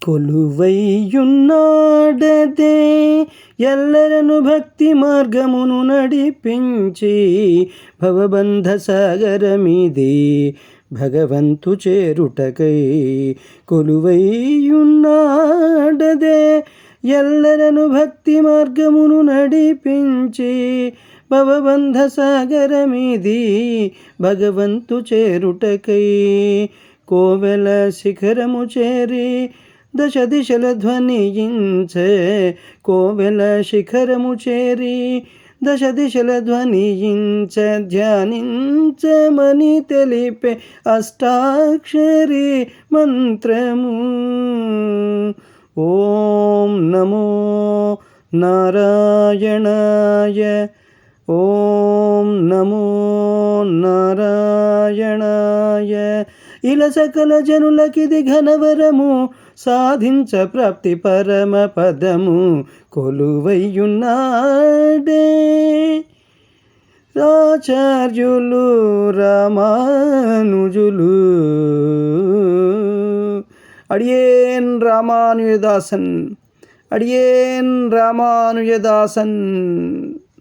కొలువైయున్నాడదే ఎల్లరను భక్తి మార్గమును నడిపించి భవబంధ సాగరమిది భగవంతు చేరుటకై. కొలువైయున్నాడదే ఎల్లరను భక్తి మార్గమును నడిపించి భవబంధ సాగరమిది భగవంతు చేరుటకై. కోవెల శిఖరము చేరి దశ దిశల ధ్వనించే, కోవెల శిఖరము చేరి దశ దిశల ధ్వనించ ధ్యానించమని తెలిపే అష్టాక్షరి మంత్రము. ఓం నమో నారాయణాయ, ఓం నమో నారాయణాయ. ఇలా సకల జనులకిది ఘనవరము సాధించ ప్రాప్తి పరమ పదము. కొలువైయున్నాడే ఆచార్యులు రామానుజులు. అడియేన్ రామానుజదాసన్, అడియేన్ రామానుజదాసన్.